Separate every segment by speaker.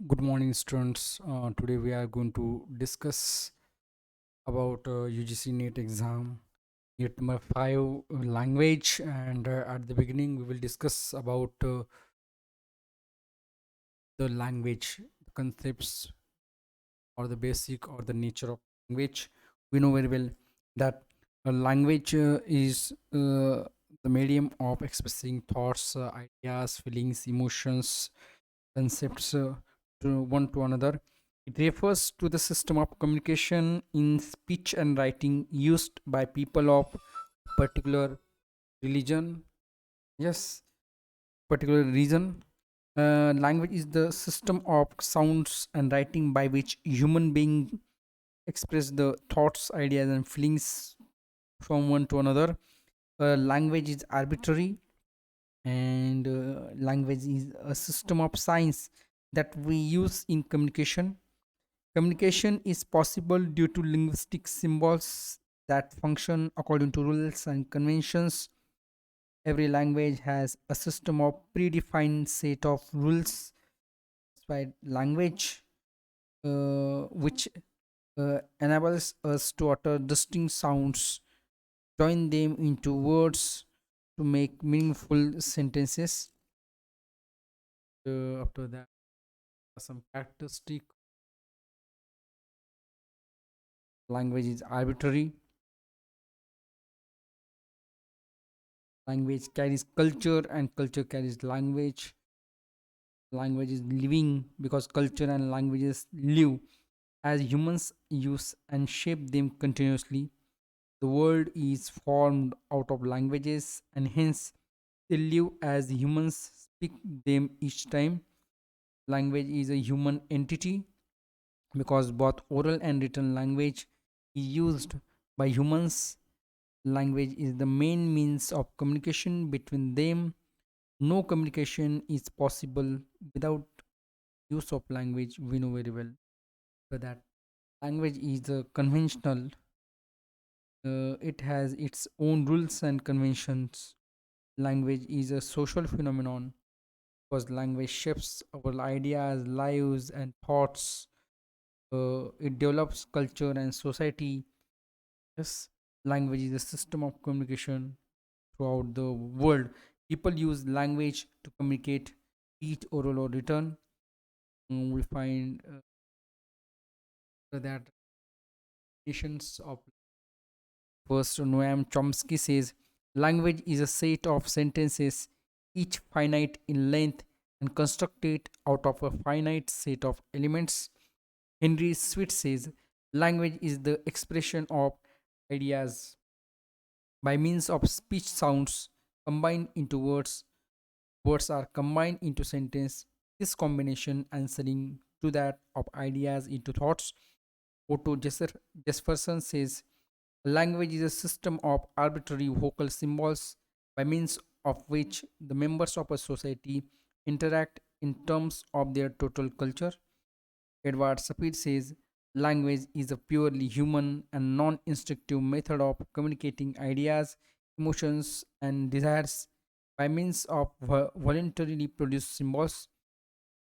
Speaker 1: Good morning, students. Today we are going to discuss about UGC NET exam, NET number 5 language, and at the beginning we will discuss about the language, the concepts, or the basic or the nature of language. We know very well that a language is the medium of expressing thoughts, ideas, feelings, emotions, concepts to one to another. It refers to the system of communication in speech and writing used by people of particular religion. Yes, particular reason. Language is the system of sounds and writing by which human beings express the thoughts, ideas, and feelings from one to another. Language is arbitrary, and language is a system of science that we use in communication. Communication is possible due to linguistic symbols that function according to rules and conventions. Every language has a system of predefined set of rules. That's why language, which enables us to utter distinct sounds, join them into words to make meaningful sentences. After that, some characteristic language is arbitrary. Language carries culture, and culture carries language. Language is living because culture and languages live as humans use and shape them continuously. The world is formed out of languages, and hence they live as humans speak them each time. Language is a human entity because both oral and written language is used by humans. Language is the main means of communication between them. No communication is possible without use of language. We know very well. So that language is conventional. It has its own rules and conventions. Language is a social phenomenon because language shapes our ideas, lives, and thoughts. It develops culture and society. Yes, language is a system of communication throughout the world. People use language to communicate, be it oral or written. We find that nations of first Noam Chomsky says language is a set of sentences, each finite in length and constructed out of a finite set of elements. Henry Sweet says language is the expression of ideas by means of speech sounds combined into words. Words are combined into sentence. This combination answering to that of ideas into thoughts. Otto Jesperson says language is a system of arbitrary vocal symbols by means of which the members of a society interact in terms of their total culture. Edward Sapir says language is a purely human and non instructive method of communicating ideas, emotions, and desires by means of voluntarily produced symbols.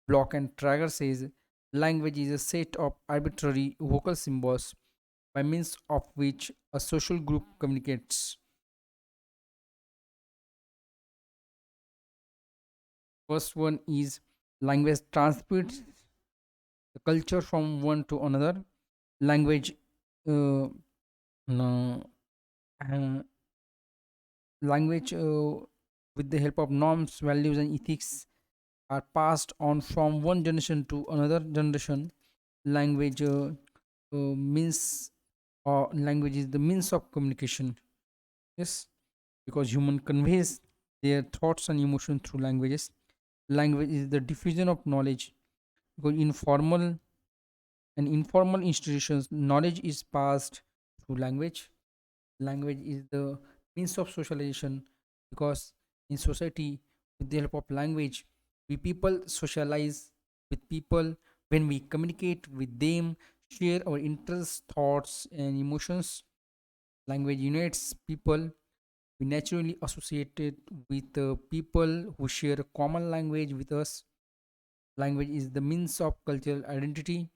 Speaker 1: Block and Trager says language is a set of arbitrary vocal symbols by means of which a social group communicates. First one is language transmits the culture from one to another. Language, uh, no, uh, language with the help of norms, values, and ethics are passed on from one generation to another generation. Language means or language is the means of communication. Yes, because human conveys their thoughts and emotions through languages. Language is the diffusion of knowledge because informal institutions knowledge is passed through language. Language is the means of socialization because in society with the help of language we people socialize with people. When we communicate with them, share our interests, thoughts, and emotions. Language unites people. We naturally associated with people who share a common language with us. Language is the means of cultural identity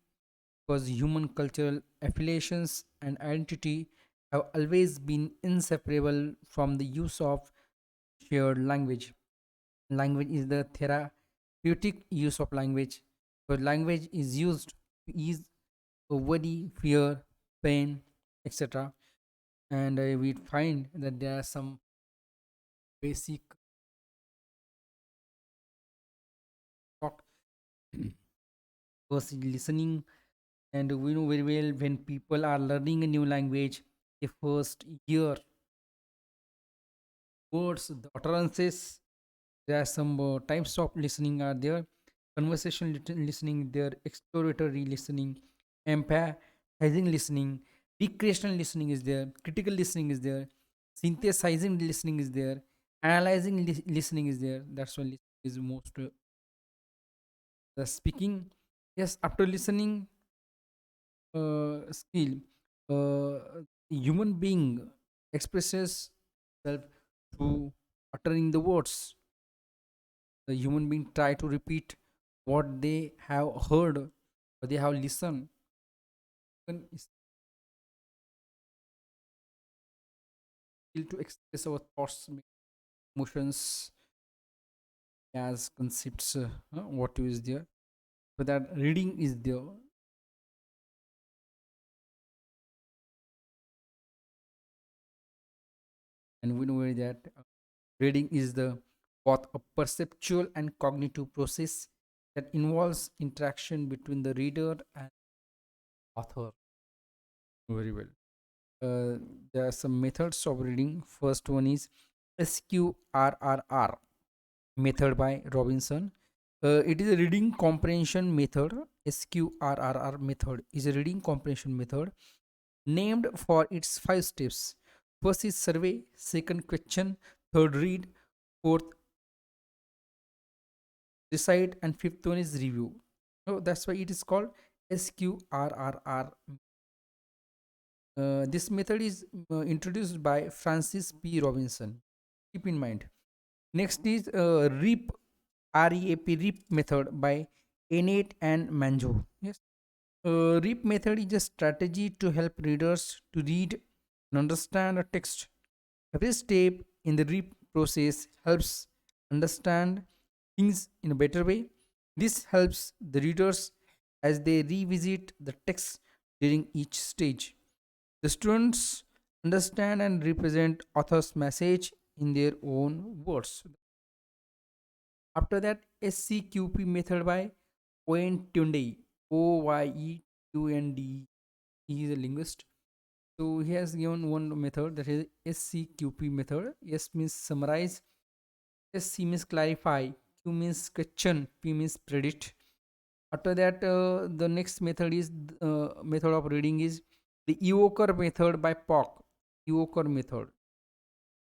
Speaker 1: because human cultural affiliations and identity have always been inseparable from the use of shared language. Language is the therapeutic use of language. Because language is used to ease worry, fear, pain, etc. And we find that there are some basic talk was listening, and we know very well when people are learning a new language, the first year words, the utterances, there are some types of listening are there. Conversation listening there, exploratory listening, empathizing listening, recreational listening is there, critical listening is there, synthesizing listening is there, analyzing listening is there. That's why listening is most the speaking. Yes, after listening skill, human being expresses self through uttering the words. The human being try to repeat what they have heard or they have listened. Even is skill to express our thoughts, emotions as concepts. What is there? But that reading is there, and we know that reading is the both a perceptual and cognitive process that involves interaction between the reader and author. Very well. Uh, there are some methods of reading. First one is SQRRR method by Robinson. It is a reading comprehension method. SQRRR method is a reading comprehension method named for its five steps. First is survey, second question, third read, fourth decide, and fifth one is review. So that's why it is called SQRRR. This method is introduced by Francis P. Robinson. Keep in mind. Next is REAP, REAP, REAP method by Enate and Manjo. Yes. REAP method is a strategy to help readers to read and understand a text. Every step in the REAP process helps understand things in a better way. This helps the readers as they revisit the text during each stage. The students understand and represent author's message in their own words. After that, SCQP method by Owen Tunde, Oyetunde. He is a linguist. So he has given one method, that is SCQP method. S means summarize, SC means clarify, Q means question, P means predict. After that, the next method is method of reading is the evoker method by POC. Evoker method,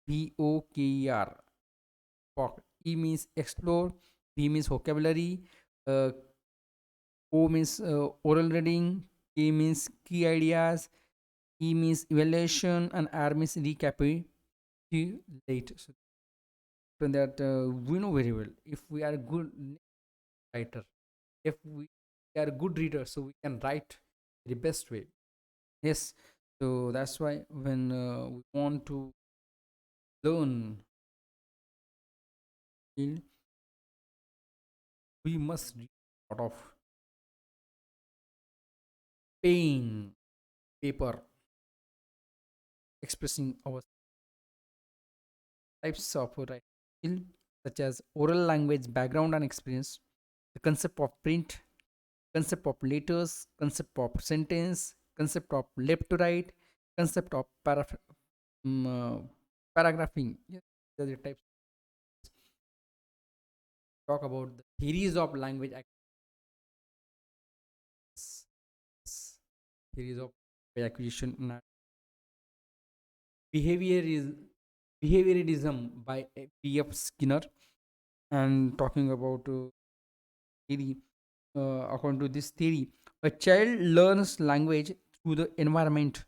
Speaker 1: POKER. POC. E means explore, V means vocabulary, uh, O means oral reading, K means key ideas, E means evaluation, and R means recapitulate. So from that, we know very well if we are a good writer, if we are a good reader, so we can write the best way. Yes. So that's why when we want to learn skill, we must read a lot of pain paper expressing our types of writing skill, such as oral language background and experience, the concept of print, concept of letters, concept of sentence, concept of left to right, concept of um, uh, paragraphing. Yes, these are the types. Talk about the theories of language theories of language acquisition. Behavior is behaviorism by P.F. Skinner, and talking about theory. According to this theory, a child learns language through the environment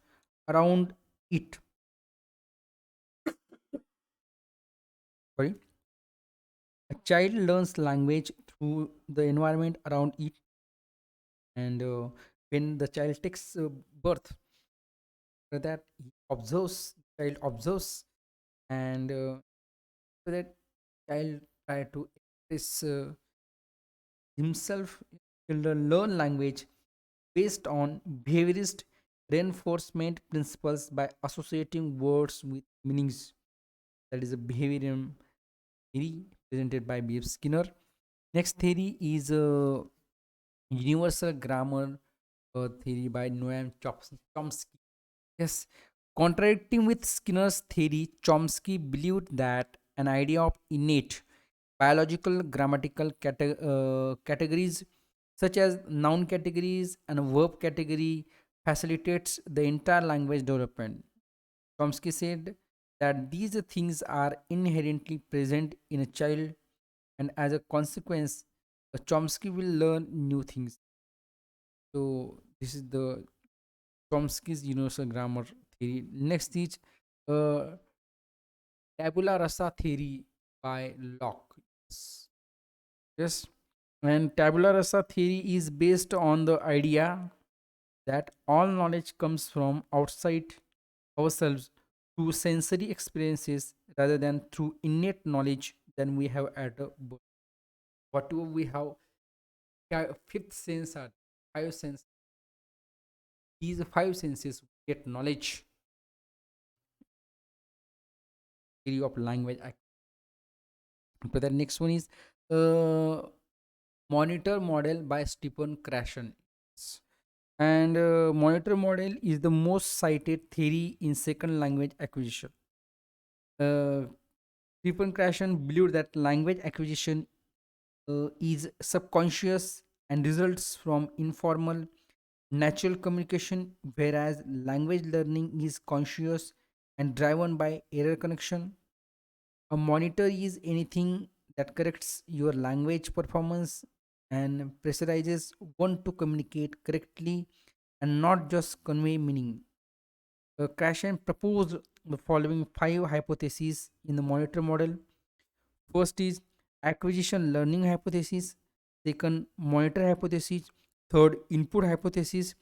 Speaker 1: around it. Sorry, a child learns language through the environment around it. And when the child takes birth, after that he observes, child observes, and so that child try to express himself. Children learn language based on behaviorist reinforcement principles by associating words with meanings. That is a behaviorism theory presented by B.F. Skinner. Next theory is universal grammar theory by Noam Chomsky. Yes, contradicting with Skinner's theory, Chomsky believed that an idea of innate biological grammatical categories such as noun categories and verb category facilitates the entire language development. Chomsky said that these things are inherently present in a child, and as a consequence, Chomsky will learn new things. So this is the Chomsky's universal grammar theory. Next is uh, tabula rasa theory by Locke. Yes. Yes. And tabula rasa theory is based on the idea that all knowledge comes from outside ourselves through sensory experiences rather than through innate knowledge than we have at a birth. Whatever we have, fifth sense are five sense. These five senses get knowledge theory of language. But the next one is uh, monitor model by Stephen Krashen. And monitor model is the most cited theory in second language acquisition. Uh, Stephen Krashen believed that language acquisition is subconscious and results from informal, natural communication, whereas language learning is conscious and driven by error connection. A monitor is anything that corrects your language performance and pressurizes one to communicate correctly and not just convey meaning. Krashen proposed the following five hypotheses in the monitor model. First is acquisition learning hypothesis, second, monitor hypothesis, third, input hypothesis,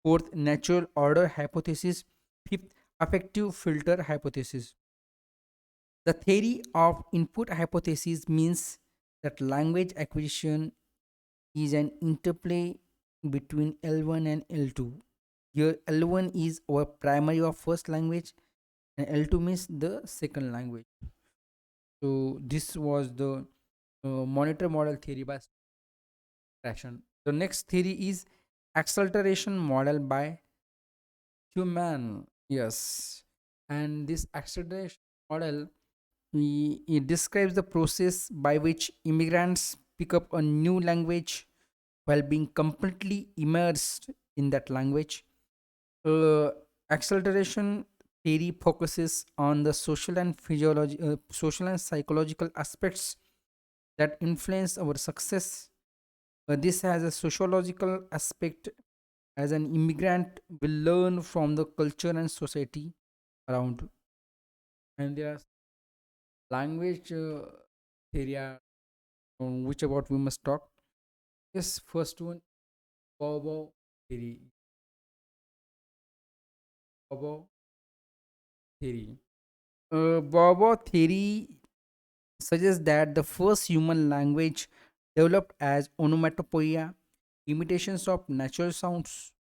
Speaker 1: fourth, natural order hypothesis, fifth, affective filter hypothesis. The theory of input hypothesis means that language acquisition is an interplay between L1 and L2. Here, L1 is our primary or first language, and L2 means the second language. So, this was the monitor model theory by Strachan. The next theory is acceleration model by Human. Yes, and this acceleration model it describes the process by which immigrants pick up a new language while being completely immersed in that language. Uh, Acceleration theory focuses on the social and psychological aspects that influence our success. This has a sociological aspect as an immigrant will learn from the culture and society around. And there are language theory on which about we must talk. Yes, first one, Bobo theory. Bobo theory. Bobo theory suggests that the first human language developed as onomatopoeia, imitations of natural sounds.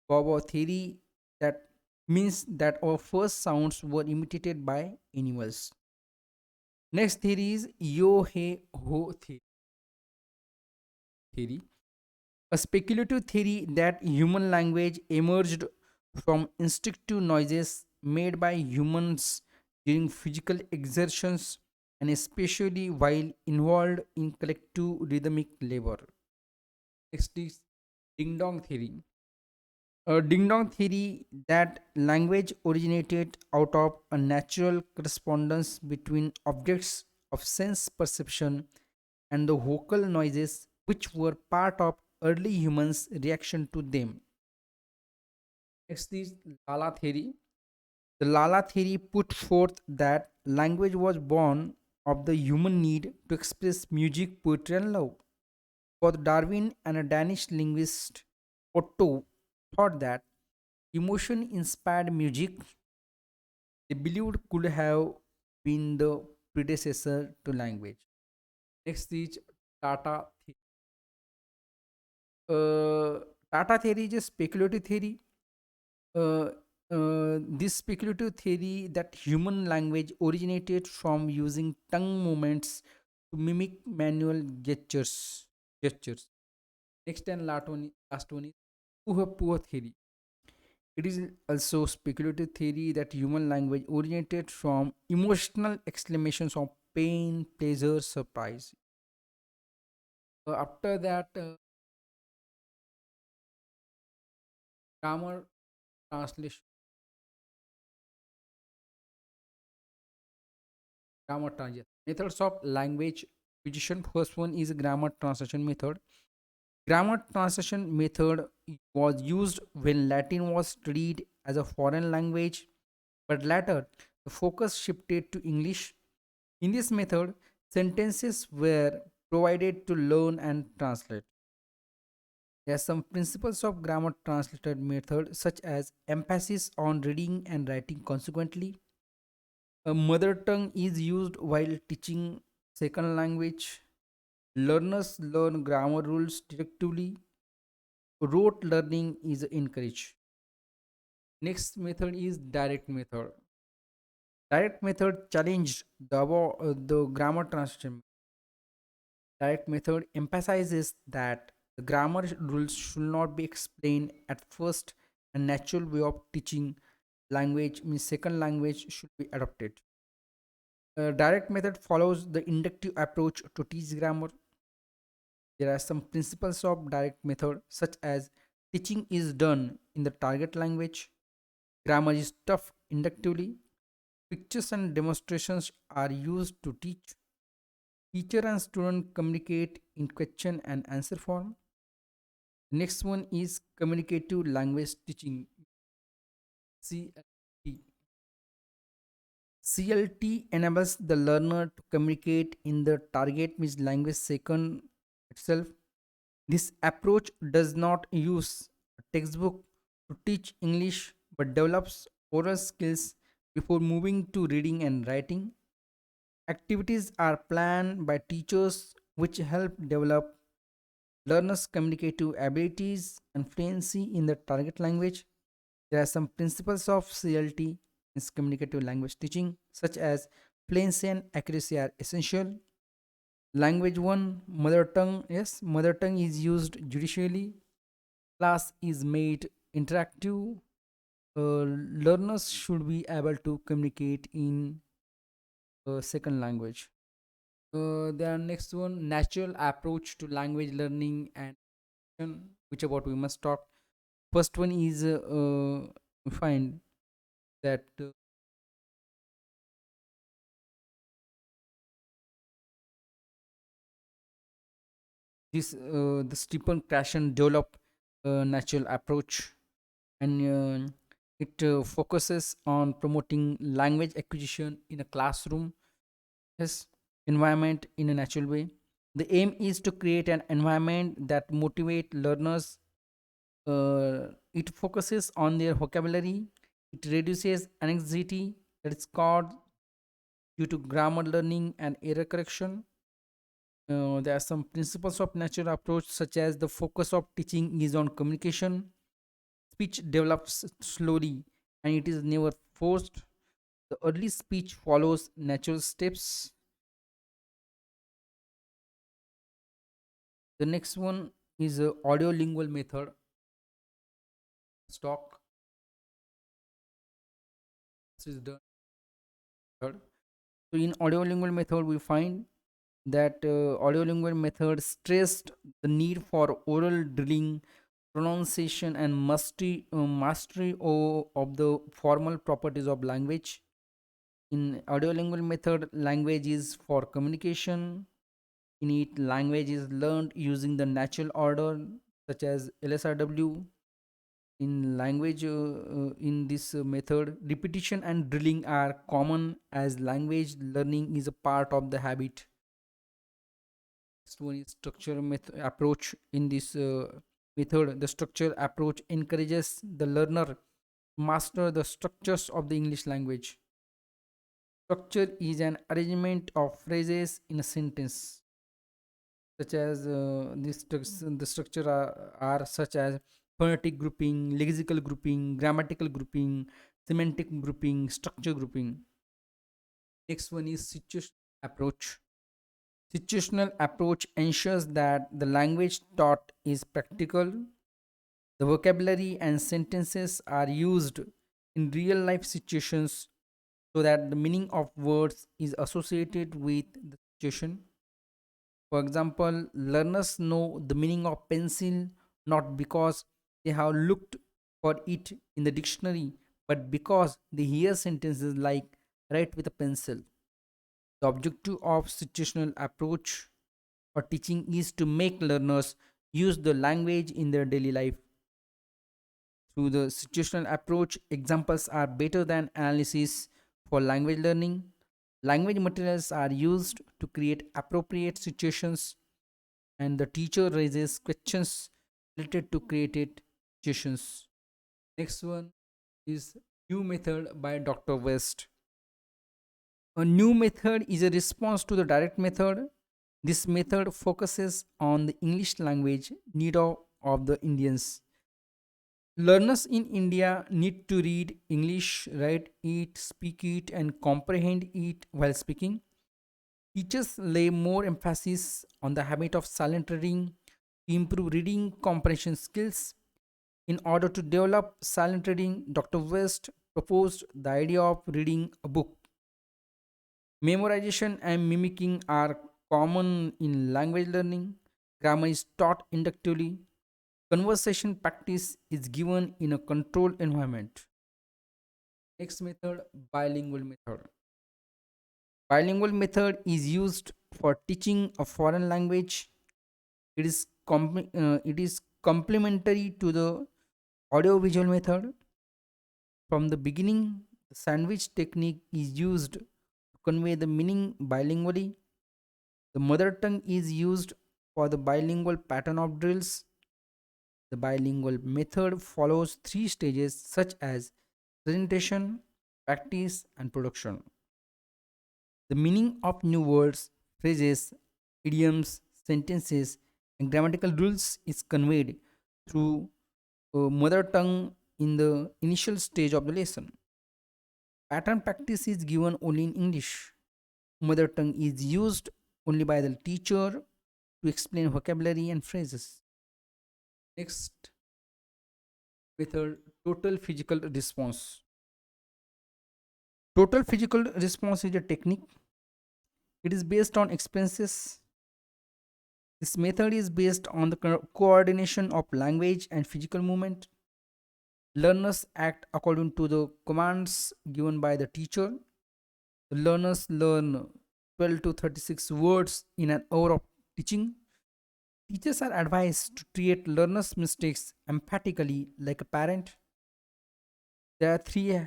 Speaker 1: Bobo theory that means that our first sounds were imitated by animals. Next theory is Yo He Ho theory, a speculative theory that human language emerged from instinctive noises made by humans during physical exertions and especially while involved in collective rhythmic labor. Next is Ding Dong theory. A ding dong theory that language originated out of a natural correspondence between objects of sense perception and the vocal noises which were part of early humans' reaction to them. Next is Lala theory. The Lala theory put forth that language was born of the human need to express music, poetry, and love. Both Darwin and a Danish linguist Otto thought that emotion inspired music they believed could have been the predecessor to language. Next is Tata. Uh, Tata theory is a speculative theory. Uh, this speculative theory that human language originated from using tongue movements to mimic manual gestures. Next and last one is Puha theory. It is also speculative theory that human language originated from emotional exclamations of pain, pleasure, surprise. After that, grammar translation, grammar translation methods of language acquisition. First one is grammar translation method. Grammar translation method was used when Latin was studied as a foreign language, but later the focus shifted to English. In this method, sentences were provided to learn and translate. There are some principles of grammar translated method such as emphasis on reading and writing consequently. A mother tongue is used while teaching second language. Learners learn grammar rules directly. Rote learning is encouraged. Next method is direct method. Direct method challenged the grammar translation. Direct method emphasizes that the grammar rules should not be explained at first. A natural way of teaching language means second language should be adopted. Direct method follows the inductive approach to teach grammar. There are some principles of direct method such as teaching is done in the target language, grammar is taught inductively, pictures and demonstrations are used to teach, teacher and student communicate in question and answer form. Next one is communicative language teaching, CLT. CLT enables the learner to communicate in the target means language second itself. This approach does not use a textbook to teach English but develops oral skills before moving to reading and writing. Activities are planned by teachers which help develop learners' communicative abilities and fluency in the target language. There are some principles of CLT is communicative language teaching, such as fluency and accuracy are essential. Language 1, mother tongue. Yes, mother tongue is used judicially. Class is made interactive. Learners should be able to communicate in a second language. The next one, natural approach to language learning and action, which about we must talk. First one is we find that the Stephen Krashen developed a natural approach, and it focuses on promoting language acquisition in a classroom yes, environment in a natural way. The aim is to create an environment that motivate learners. It focuses on their vocabulary. It reduces anxiety that is caused due to grammar learning and error correction. There are some principles of natural approach such as the focus of teaching is on communication. Speech develops slowly and it is never forced. The early speech follows natural steps. The next one is a audio lingual method. Stock this is the third. So in audio lingual method, we find that audio lingual method stressed the need for oral drilling, pronunciation, and mastery of the formal properties of language. In audiolingual method, language is for communication. In it, language is learned using the natural order, such as LSRW. In language, in this method, repetition and drilling are common as language learning is a part of the habit. Next one is structure approach. In this method, the structure approach encourages the learner master the structures of the English language. Structure is an arrangement of phrases in a sentence, such as the structure are such as phonetic grouping, lexical grouping, grammatical grouping, semantic grouping, structure grouping. Next one is situational approach. Situational approach ensures that the language taught is practical. The vocabulary and sentences are used in real life situations so that the meaning of words is associated with the situation. For example, learners know the meaning of pencil not because they have looked for it in the dictionary, but because they hear sentences like write with a pencil. The objective of situational approach or teaching is to make learners use the language in their daily life. Through the situational approach, examples are better than analysis for language learning. Language materials are used to create appropriate situations, and the teacher raises questions related to created situations. Next one is new method by Dr. West. A new method is a response to the direct method. This method focuses on the English language need of the Indians. Learners in India need to read English, write it, speak it, and comprehend it while speaking. Teachers lay more emphasis on the habit of silent reading to improve reading comprehension skills. In order to develop silent reading, Dr. West proposed the idea of reading a book. Memorization and mimicking are common in language learning. Grammar is taught inductively. Conversation practice is given in a controlled environment. Next method, bilingual method. Bilingual method is used for teaching a foreign language. It is complementary to the audiovisual method. From the beginning, the sandwich technique is used to convey the meaning bilingually. The mother tongue is used for the bilingual pattern of drills. The bilingual method follows three stages such as presentation, practice, and production. The meaning of new words, phrases, idioms, sentences, and grammatical rules is conveyed through mother tongue in the initial stage of the lesson. Pattern practice is given only in English. Mother tongue is used only by the teacher to explain vocabulary and phrases. Next method, total physical response. Total physical response is a technique. It is based on experiences. This method is based on the coordination of language and physical movement. Learners act according to the commands given by the teacher. The learners learn 12 to 36 words in an hour of teaching. Teachers are advised to treat learners' mistakes empathically like a parent. There are three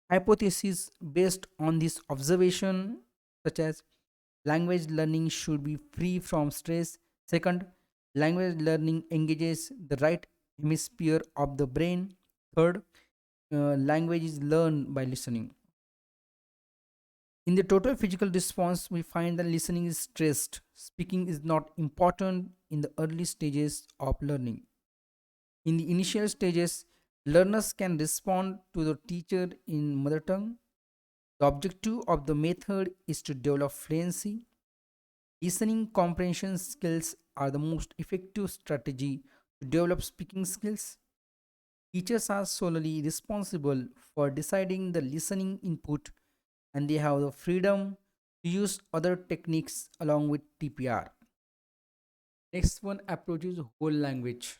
Speaker 1: hypotheses based on this observation, such as language learning should be free from stress. Second, language learning engages the right hemisphere of the brain. Third, language is learned by listening. In the total physical response, we find that listening is stressed. Speaking is not important in the early stages of learning. In the initial stages, learners can respond to the teacher in mother tongue. The objective of the method is to develop fluency. Listening comprehension skills are the most effective strategy to develop speaking skills. Teachers are solely responsible for deciding the listening input, and they have the freedom to use other techniques along with TPR. Next one approaches whole language.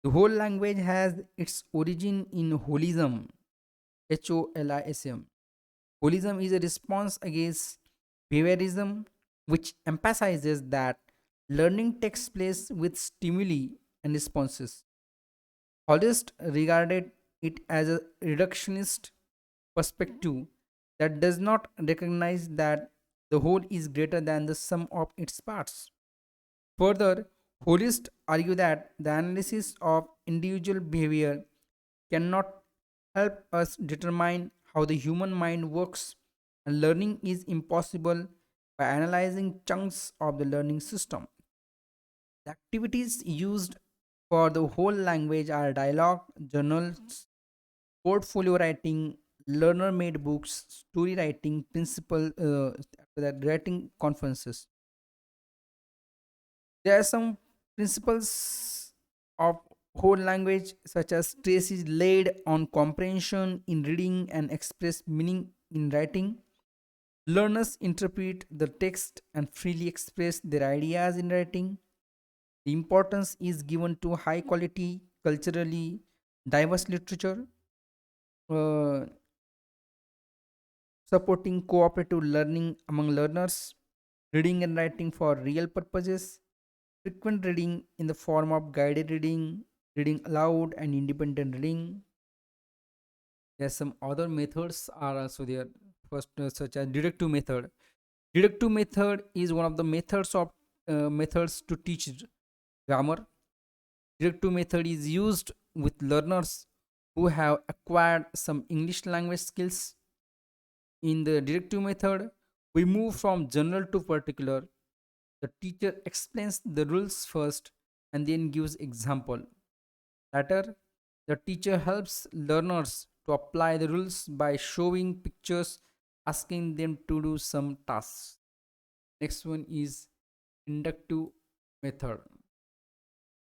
Speaker 1: The whole language has its origin in holism, HOLISM. Holism is a response against behaviorism, which emphasizes that learning takes place with stimuli and responses. Holists regarded it as a reductionist perspective that does not recognize that the whole is greater than the sum of its parts. Further, holists argue that the analysis of individual behavior cannot help us determine how the human mind works, and learning is impossible by analyzing chunks of the learning system. The activities used for the whole language are dialogue, journals, portfolio writing, learner made books, story writing, after that, writing conferences. There are some principles of whole language, such as stress is laid on comprehension in reading and express meaning in writing. Learners interpret the text and freely express their ideas in writing. The importance is given to high quality, culturally diverse literature, uh, supporting cooperative learning among learners, reading and writing for real purposes, frequent reading in the form of guided reading, reading aloud, and independent reading. There are some other methods are also there. First, such as deductive method. Deductive method is one of the methods to teach grammar. Deductive method is used with learners who have acquired some English language skills. In the deductive method, we move from general to particular. The teacher explains the rules first and then gives example. Later, the teacher helps learners to apply the rules by showing pictures, asking them to do some tasks. Next one is inductive method.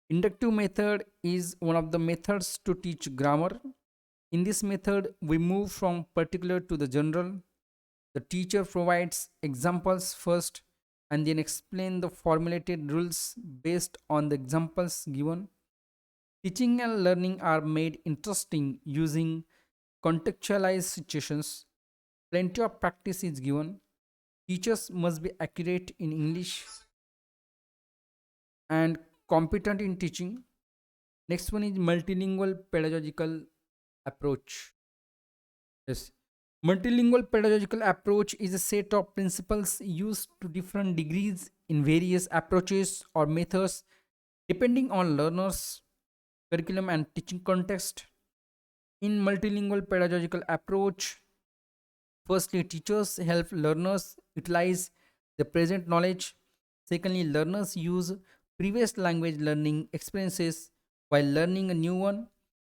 Speaker 1: Inductive method is one of the methods to teach grammar. In this method, we move from particular to the general. The teacher provides examples first and then explain the formulated rules based on the examples given. Teaching and learning are made interesting using contextualized situations. Plenty of practice is given. Teachers must be accurate in English and competent in teaching. Next one is multilingual pedagogical approach. Yes. Multilingual pedagogical approach is a set of principles used to different degrees in various approaches or methods depending on learners, curriculum, and teaching context. In multilingual pedagogical approach, firstly, teachers help learners utilize the present knowledge. Secondly, learners use previous language learning experiences while learning a new one.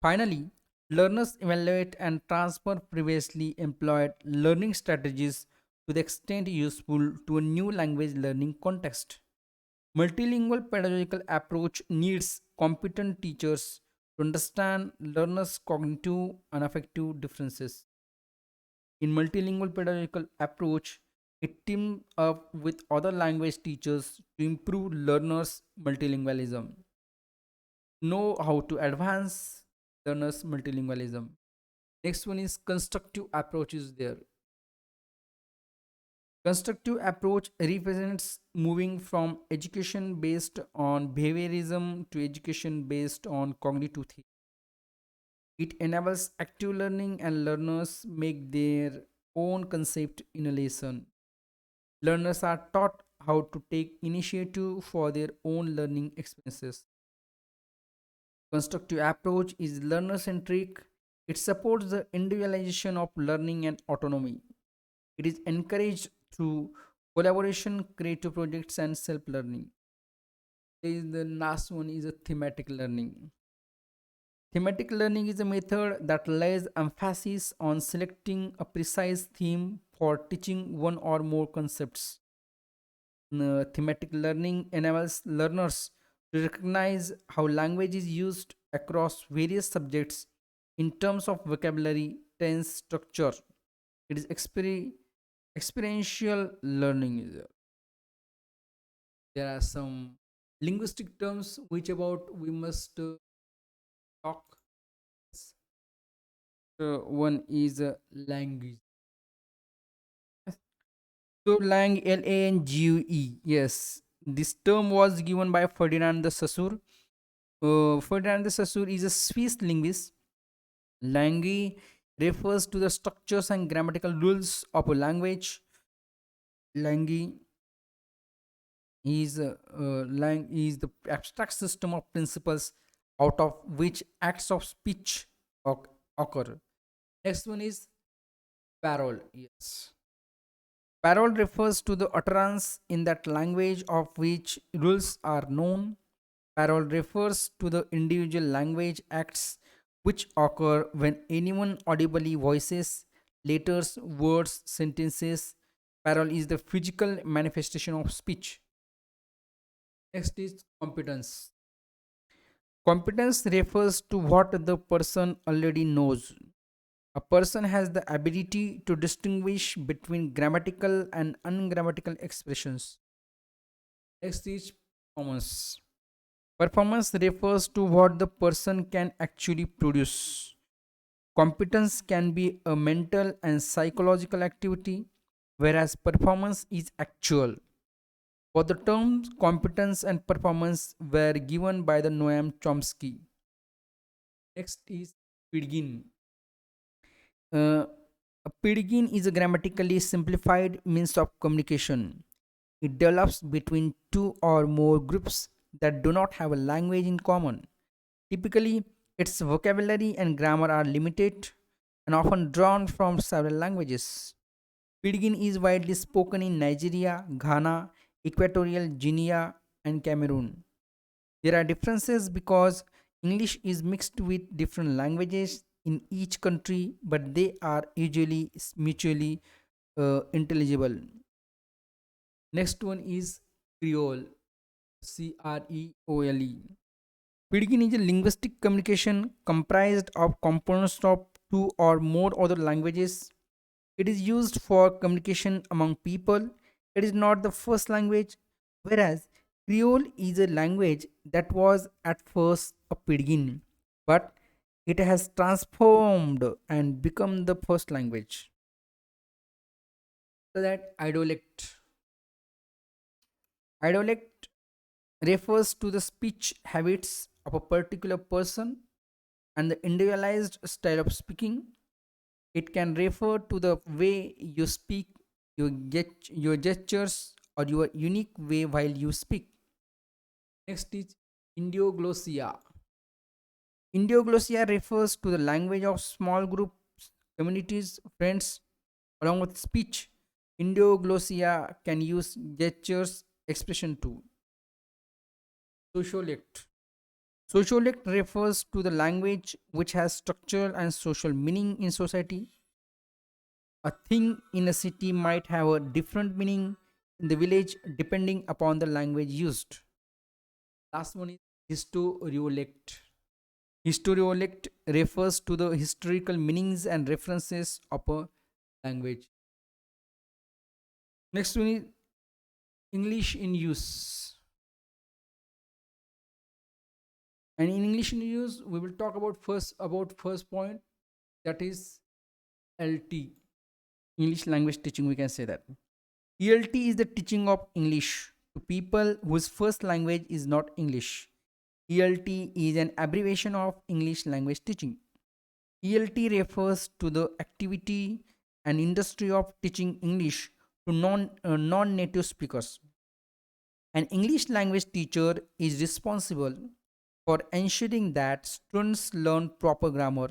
Speaker 1: Finally, learners evaluate and transfer previously employed learning strategies to the extent useful to a new language learning context. Multilingual pedagogical approach needs competent teachers to understand learners' cognitive and affective differences. In multilingual pedagogical approach, it teams up with other language teachers to improve learners' multilingualism. Know how to advance learners' multilingualism. Next one is constructive approaches there. Constructive approach represents moving from education based on behaviorism to education based on cognitive theory. It enables active learning and learners make their own concept in a lesson. Learners are taught how to take initiative for their own learning experiences. Constructive approach is learner centric. It supports the individualization of learning and autonomy. It is encouraged through collaboration, creative projects, and self learning. The last one is a thematic learning. Thematic learning is a method that lays emphasis on selecting a precise theme for teaching one or more concepts. Thematic learning enables learners to recognize how language is used across various subjects in terms of vocabulary, tense, structure. It is experiential learning. There are some linguistic terms which about we must talk. One is language. So Lang, Langue. Yes, this term was given by Ferdinand de Saussure. Ferdinand de Saussure is a Swiss linguist. Langue refers to the structures and grammatical rules of a language. Langue is the abstract system of principles out of which acts of speech occur. Next one is parole. Yes. Parole refers to the utterance in that language of which rules are known. Parole refers to the individual language acts which occur when anyone audibly voices letters, words, sentences. Parole is the physical manifestation of speech. Next is competence. Competence refers to what the person already knows. A person has the ability to distinguish between grammatical and ungrammatical expressions. Next is performance. Performance refers to what the person can actually produce. Competence can be a mental and psychological activity, whereas performance is actual. For the terms competence and performance were given by the Noam Chomsky. Next is Pidgin. A Pidgin is a grammatically simplified means of communication. It develops between two or more groups that do not have a language in common. Typically, its vocabulary and grammar are limited and often drawn from several languages. Pidgin is widely spoken in Nigeria, Ghana, Equatorial Guinea, and Cameroon. There are differences because English is mixed with different languages in each country, but they are usually mutually intelligible. Next one is Creole, Creole. Pidgin is a linguistic communication comprised of components of two or more other languages. It is used for communication among people. It is not the first language, whereas Creole is a language that was at first a Pidgin, but it has transformed and become the first language. So that idiolect refers to the speech habits of a particular person and the individualized style of speaking. It can refer to the way you speak, your gestures, or your unique way while you speak. Next is Indioglossia. Indioglossia refers to the language of small groups, communities, friends, along with speech. Indioglossia can use gestures, expression too. Sociolect. Sociolect refers to the language which has structural and social meaning in society. A thing in a city might have a different meaning in the village depending upon the language used. Last one is historiolect. Historiolect refers to the historical meanings and references of a language. Next one is English in use. And in English in use, we will talk about first point, that is LT. English language teaching, we can say that. ELT is the teaching of English to people whose first language is not English. ELT is an abbreviation of English language teaching. ELT refers to the activity and industry of teaching English to non-native speakers. An English language teacher is responsible for ensuring that students learn proper grammar,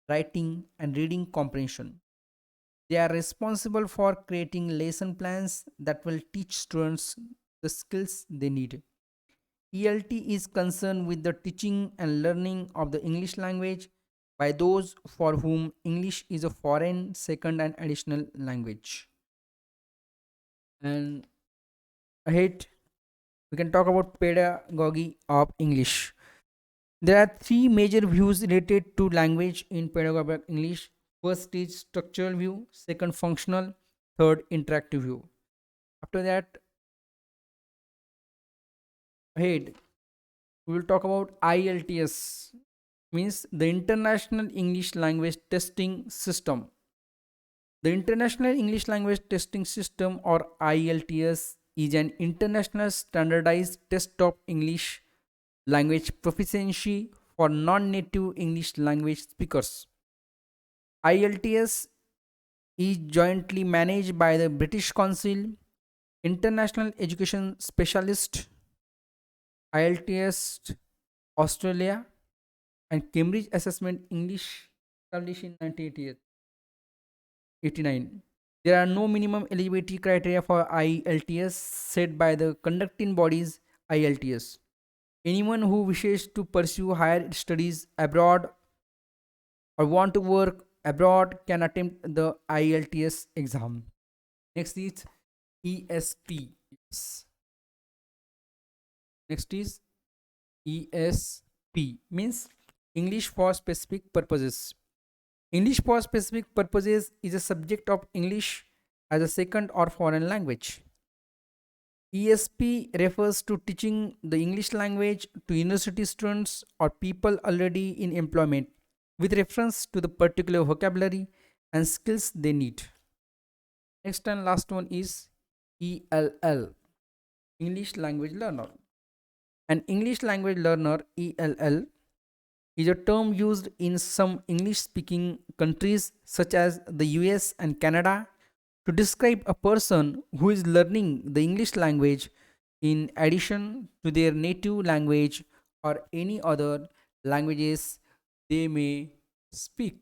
Speaker 1: writing, and reading comprehension. They are responsible for creating lesson plans that will teach students the skills they need. ELT is concerned with the teaching and learning of the English language by those for whom English is a foreign, second, and additional language. And ahead, we can talk about pedagogy of English. There are three major views related to language in pedagogy of English. First is structural view, second functional, third interactive view. After that, ahead, we will talk about IELTS, means the International English Language Testing System. The International English Language Testing System, or IELTS, is an international standardized test of English language proficiency for non-native English language speakers. IELTS is jointly managed by the British Council, International Education Specialist, IELTS Australia, and Cambridge Assessment English, established in 1989. There are no minimum eligibility criteria for IELTS set by the conducting bodies IELTS. Anyone who wishes to pursue higher studies abroad or want to work abroad can attempt the IELTS exam. Next is ESP. Next is ESP means English for specific purposes. English for specific purposes is a subject of English as a second or foreign language. ESP refers to teaching the English language to university students or people already in employment with reference to the particular vocabulary and skills they need. Next and last one is ELL, English language learner. An English language learner, ELL, is a term used in some English speaking countries such as the US and Canada to describe a person who is learning the English language in addition to their native language or any other languages they may speak.